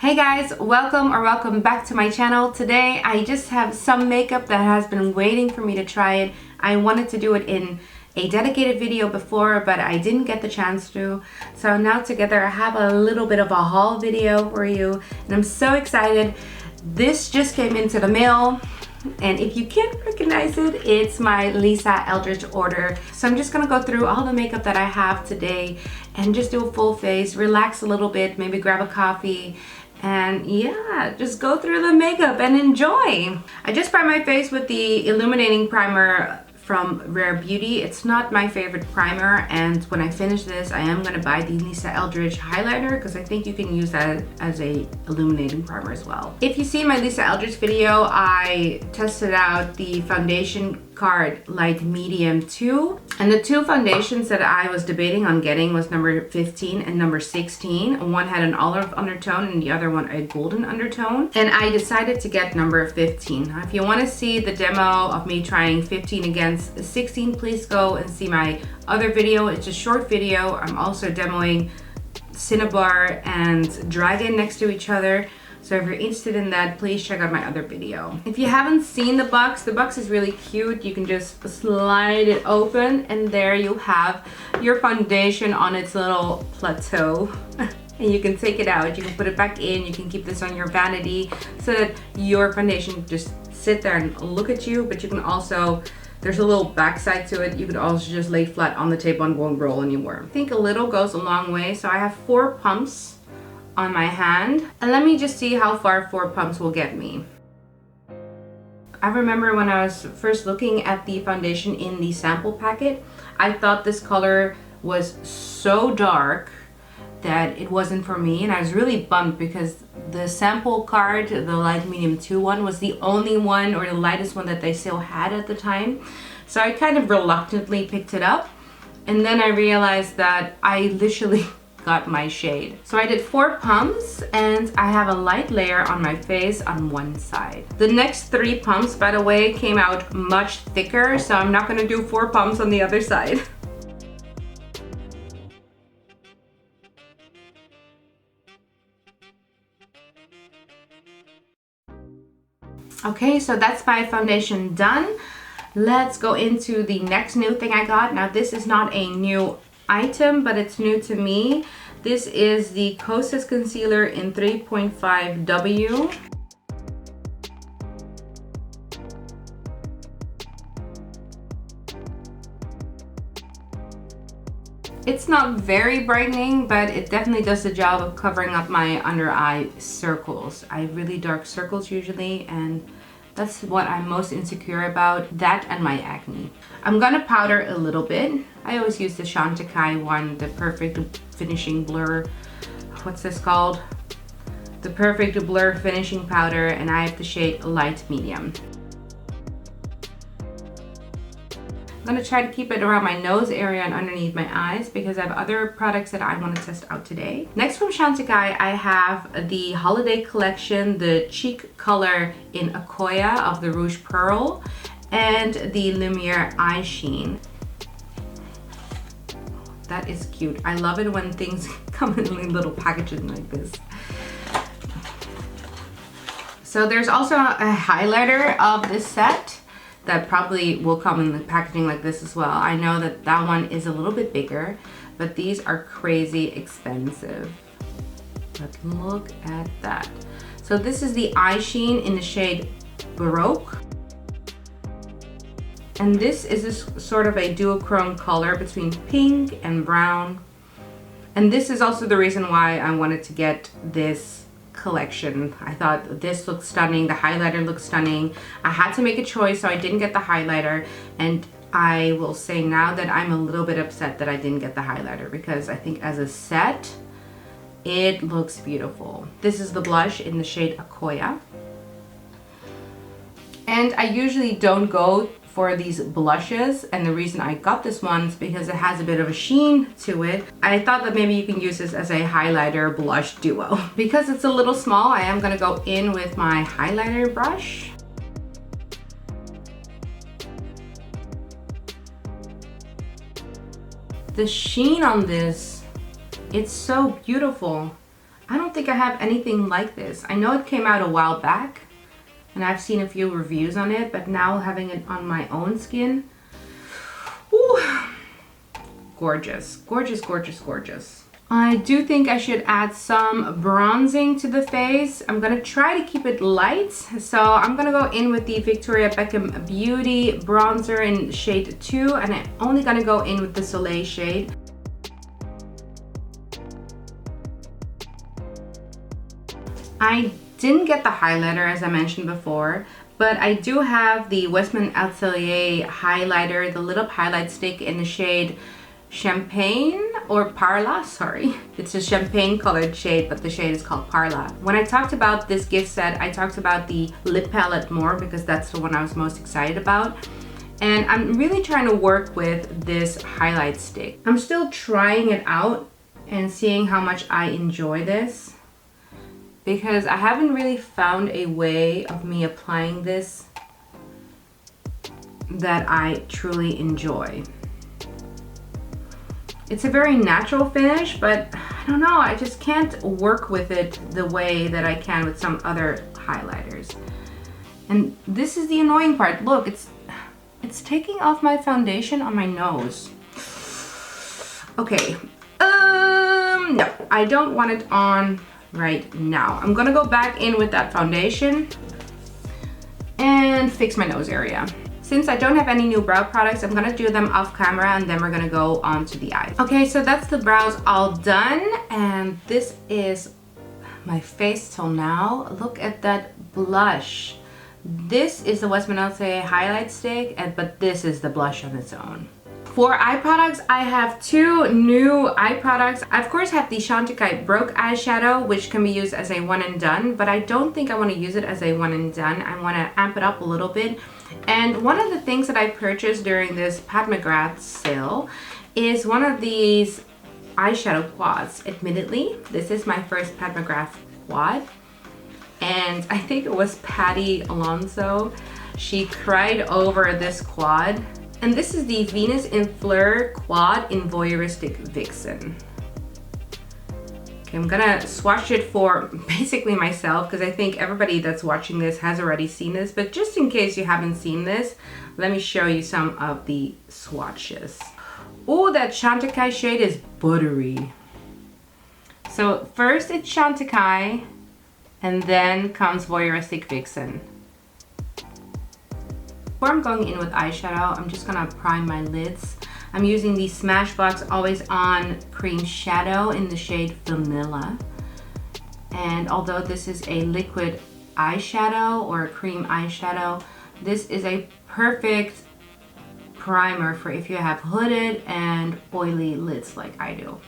Hey guys, welcome back to my channel. Today I just have some makeup that has been waiting for me to try it. I wanted to do it in a dedicated video before, but I didn't get the chance to. So now together I have a little bit of a haul video for you, and I'm so excited. This just came into the mail, and if you can't recognize it, it's my Lisa Eldridge order. So I'm just gonna go through all the makeup that I have today and just do a full face, relax a little bit, maybe grab a coffee, and yeah, just go through the makeup and enjoy. I just primed my face with the illuminating primer from Rouje Beauty. It's not my favorite primer, and when I finish this I am gonna buy the Lisa Eldridge highlighter because I think you can use that as a illuminating primer as well. If you see my Lisa Eldridge video, I tested out the foundation card light medium 2, and the two foundations that I was debating on getting was number 15 and number 16. One had an olive undertone and the other one a golden undertone, and I decided to get number 15. Now, if you want to see the demo of me trying 15 against 16, please go and see my other video. It's a short video. I'm also demoing Cinnabar and Dragon next to each other. So if you're interested in that, please check out my other video. If you haven't seen the box is really cute. You can just slide it open and there you have your foundation on its little plateau. And you can take it out, you can put it back in, you can keep this on your vanity so that your foundation just sit there and look at you, but you can also, there's a little backside to it, you could also just lay flat on the table and won't roll anymore. I think a little goes a long way, so I have 4 pumps on my hand, and let me just see how far 4 pumps will get me. I remember when I was first looking at the foundation in the sample packet, I thought this color was so dark that it wasn't for me, and I was really bummed because the sample card, the light medium 2 one, was the only one or the lightest one that they still had at the time. So I kind of reluctantly picked it up, and then I realized that I literally got my shade. So I did 4 pumps and I have a light layer on my face on one side. The next 3 pumps, by the way, came out much thicker, so I'm not gonna do 4 pumps on the other side. Okay, so that's my foundation done. Let's go into the next new thing I got. Now this is not a new item, but it's new to me. This is the Kosas concealer in 3.5W. It's not very brightening, but it definitely does the job of covering up my under eye circles. I have really dark circles usually, and that's what I'm most insecure about, that and my acne. I'm gonna powder a little bit. I always use the Chantecaille one, the Perfect Finishing Blur. What's this called? The Perfect Blur Finishing Powder, and I have the shade Light Medium. I'm gonna try to keep it around my nose area and underneath my eyes because I have other products that I want to test out today. Next from Chantecaille, I have the holiday collection, the cheek color in Akoya of the Rouge Perle, and the Lumiere Eye Sheen. That is cute. I love it when things come in little packages like this. So there's also a highlighter of this set that probably will come in the packaging like this as well. I know that that one is a little bit bigger, but these are crazy expensive. But look at that. So this is the Eye Sheen in the shade Baroque. And this is this sort of a duochrome color between pink and brown. And this is also the reason why I wanted to get this collection. I thought this looks stunning, the highlighter looks stunning. I had to make a choice, so I didn't get the highlighter, and I will say now that I'm a little bit upset that I didn't get the highlighter because I think as a set it looks beautiful. This is the blush in the shade Akoya, and I usually don't go for these blushes, and the reason I got this one is because it has a bit of a sheen to it. I thought that maybe you can use this as a highlighter blush duo. Because it's a little small, I am gonna go in with my highlighter brush. The sheen on this, it's so beautiful. I don't think I have anything like this. I know it came out a while back and I've seen a few reviews on it, but now having it on my own skin, ooh, gorgeous, gorgeous, gorgeous, gorgeous. I do think I should add some bronzing to the face. I'm gonna try to keep it light. So I'm gonna go in with the Victoria Beckham Beauty bronzer in shade 2, and I'm only gonna go in with the Soleil shade. I didn't get the highlighter as I mentioned before, but I do have the Westman Atelier highlighter, the little highlight stick in the shade Champagne or Parla, sorry. It's a champagne colored shade, but the shade is called Parla. When I talked about this gift set, I talked about the lip palette more because that's the one I was most excited about. And I'm really trying to work with this highlight stick. I'm still trying it out and seeing how much I enjoy this, because I haven't really found a way of me applying this that I truly enjoy. It's a very natural finish, but I don't know, I just can't work with it the way that I can with some other highlighters. And this is the annoying part. Look, it's taking off my foundation on my nose. Okay, no, I don't want it on right now. I'm gonna go back in with that foundation and fix my nose area. Since I don't have any new brow products, I'm gonna do them off camera and then we're gonna go on to the eyes. Okay, so that's the brows all done, and this is my face till now. Look at that blush. This is the Westman Atelier highlight stick, but this is the blush on its own. For eye products, I have 2 new eye products. I of course have the Chantecaille Baroque eyeshadow, which can be used as a one and done, but I don't think I want to use it as a one and done. I want to amp it up a little bit. And one of the things that I purchased during this Pat McGrath sale is one of these eyeshadow quads. Admittedly, this is my first Pat McGrath quad, and I think it was Patty Alonso. She cried over this quad. And this is the Venus in Fleur quad in Voyeuristic Vixen. Okay, I'm gonna swatch it for basically myself because I think everybody that's watching this has already seen this, but just in case you haven't seen this, let me show you some of the swatches. Oh, that Chantecaille shade is buttery. So first it's Chantecaille, and then comes Voyeuristic Vixen. Before I'm going in with eyeshadow, I'm just gonna prime my lids. I'm using the Smashbox Always On Cream Shadow in the shade Vanilla. And although this is a liquid eyeshadow or a cream eyeshadow, this is a perfect primer for if you have hooded and oily lids like I do.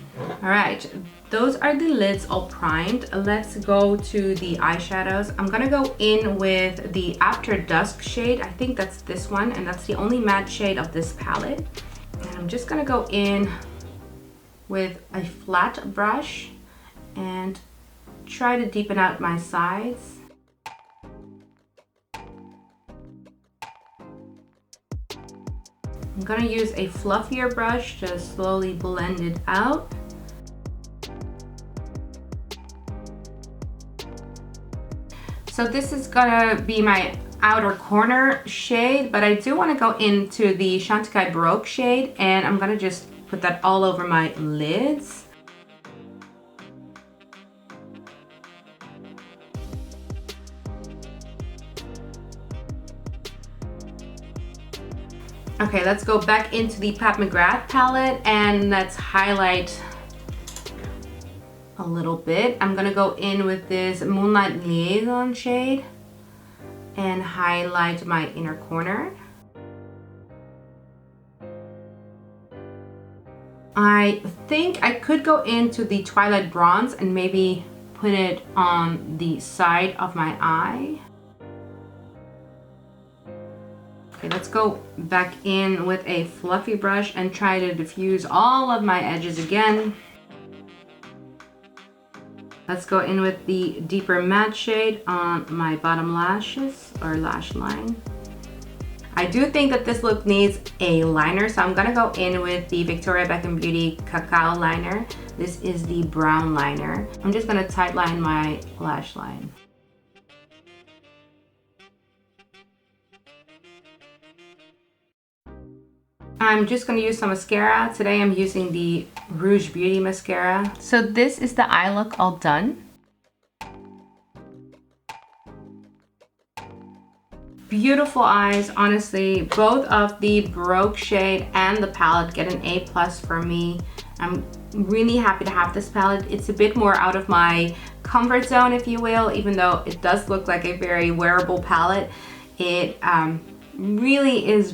All right, those are the lids all primed. Let's go to the eyeshadows. I'm gonna go in with the After Dusk shade. I think that's this one, and that's the only matte shade of this palette. And I'm just gonna go in with a flat brush and try to deepen out my sides. I'm gonna use a fluffier brush to slowly blend it out. So this is gonna be my outer corner shade, but I do want to go into the Chantecaille Baroque shade, and I'm gonna just put that all over my lids. Okay, let's go back into the Pat McGrath palette and let's highlight a little bit. I'm gonna go in with this Moonlight Liaison shade and highlight my inner corner. I think I could go into the Twilight Bronze and maybe put it on the side of my eye. Okay, let's go back in with a fluffy brush and try to diffuse all of my edges again. Let's go in with the deeper matte shade on my bottom lashes or lash line. I do think that this look needs a liner, so I'm gonna go in with the Victoria Beckham Beauty Cacao liner. This is the brown liner. I'm just gonna tightline my lash line. I'm just gonna use some mascara. Today I'm using the Rouje Beauty mascara. So this is the eye look all done. Beautiful eyes, honestly. Both of the Baroque shade and the palette get an A+ for me. I'm really happy to have this palette. It's a bit more out of my comfort zone, if you will, even though it does look like a very wearable palette. It really is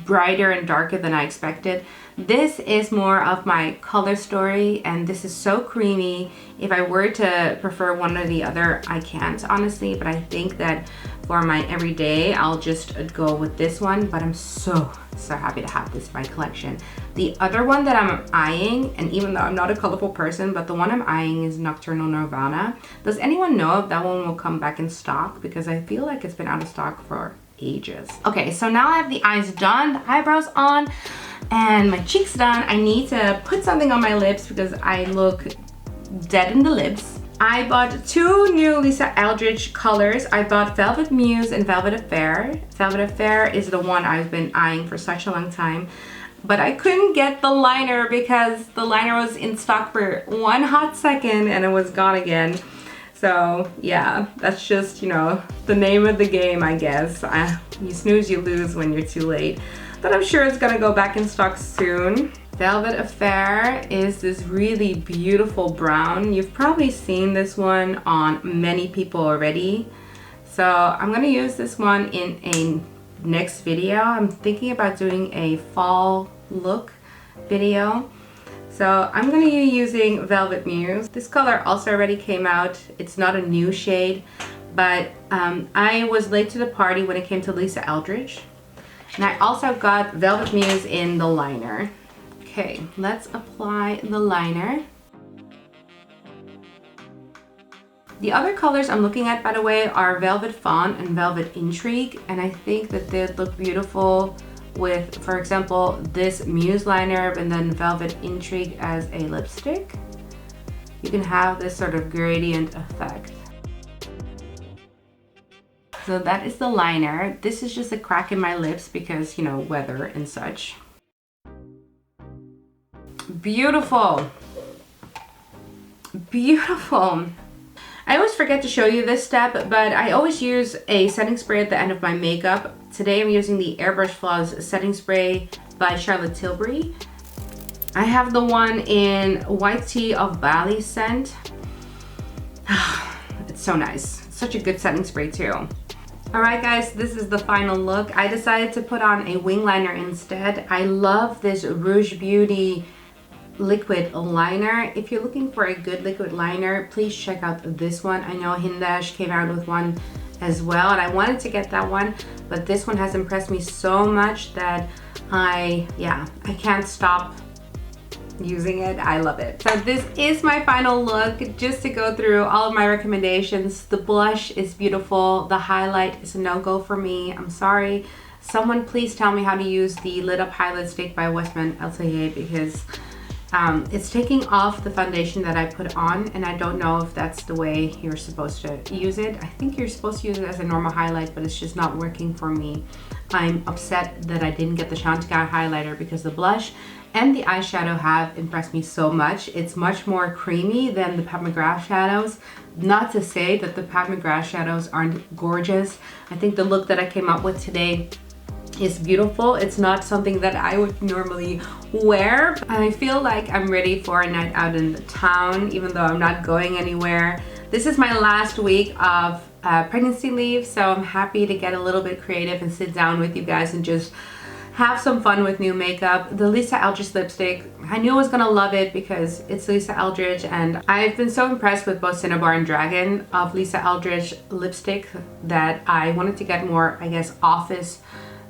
brighter and darker than I expected. This is more of my color story, and this is so creamy. If I were to prefer one or the other, I can't, honestly, but I think that for my everyday, I'll just go with this one, but I'm so happy to have this in my collection. The other one that I'm eyeing, and even though I'm not a colorful person, but the one I'm eyeing is Nocturnal Nirvana. Does anyone know if that one will come back in stock? Because I feel like it's been out of stock for ages. Okay, so now I have the eyes done, the eyebrows on, and my cheeks done. I need to put something on my lips because I look dead in the lips. I bought two new Lisa Eldridge colors. I bought Velvet Muse and Velvet Affair. Velvet Affair is the one I've been eyeing for such a long time, but I couldn't get the liner because the liner was in stock for one hot second and it was gone again. So yeah, that's just, you know, the name of the game, I guess. You snooze, you lose when you're too late. But I'm sure it's gonna go back in stock soon. Velvet Affair is this really beautiful brown. You've probably seen this one on many people already. So I'm gonna use this one in a next video. I'm thinking about doing a fall look video. So I'm gonna be using Velvet Muse. This color also already came out. It's not a new shade, but I was late to the party when it came to Lisa Eldridge. And I also got Velvet Muse in the liner. Okay, let's apply the liner. The other colors I'm looking at, by the way, are Velvet Fawn and Velvet Intrigue, and I think that they'd look beautiful with, for example, this Muse liner and then Velvet Intrigue as a lipstick. You can have this sort of gradient effect. So that is the liner. This is just a crack in my lips because, you know, weather and such. Beautiful. Beautiful. I always forget to show you this step, but I always use a setting spray at the end of my makeup. Today I'm using the Airbrush Flawless setting spray by Charlotte Tilbury. I have the one in White Tea of Bali scent. It's so nice. It's such a good setting spray too. Alright guys, this is the final look. I decided to put on a wing liner instead. I love this Rouje Beauty liquid liner. If you're looking for a good liquid liner, please check out this one. I know Hindash came out with one as well, and I wanted to get that one, but this one has impressed me so much that I can't stop using it. I love it. So this is my final look. Just to go through all of my recommendations, the blush is beautiful. The highlight is a no-go for me. I'm sorry. Someone please tell me how to use the Lit Up Highlight Stick by Westman Atelier, because it's taking off the foundation that I put on, and I don't know if that's the way you're supposed to use it. I think you're supposed to use it as a normal highlight, but it's just not working for me. I'm upset that I didn't get the Chantecaille highlighter because the blush and the eyeshadow have impressed me so much. It's much more creamy than the Pat McGrath shadows. Not to say that the Pat McGrath shadows aren't gorgeous. I think the look that I came up with today is beautiful. It's not something that I would normally wear. I feel like I'm ready for a night out in the town, even though I'm not going anywhere. This is my last week of pregnancy leave, so I'm happy to get a little bit creative and sit down with you guys and just have some fun with new makeup. The Lisa Eldridge lipstick, I knew I was gonna love it because it's Lisa Eldridge, and I've been so impressed with both Cinnabar and Dragon of Lisa Eldridge lipstick that I wanted to get more, I guess, office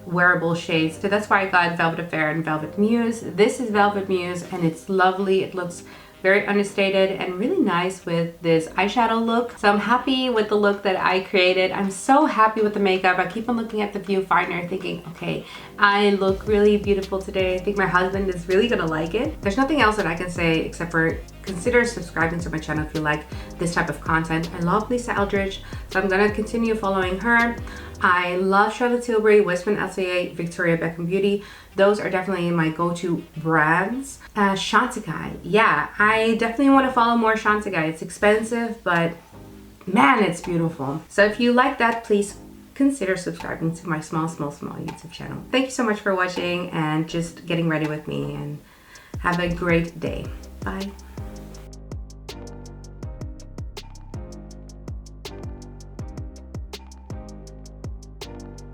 wearable shades. So that's why I got Velvet Affair and Velvet Muse. This is Velvet Muse and it's lovely. It looks very understated and really nice with this eyeshadow look. So I'm happy with the look that I created. I'm so happy with the makeup. I keep on looking at the viewfinder thinking, okay, I look really beautiful today. I think my husband is really gonna like it. There's nothing else that I can say except for consider subscribing to my channel if you like this type of content. I love Lisa Eldridge, so I'm gonna continue following her. I love Charlotte Tilbury, Westman, Atelier, Victoria Beckham Beauty. Those are definitely my go-to brands. Chantecaille, yeah, I definitely want to follow more Chantecaille. It's expensive, but man, it's beautiful. So if you like that, please consider subscribing to my small YouTube channel. Thank you so much for watching and just getting ready with me, and have a great day. Bye.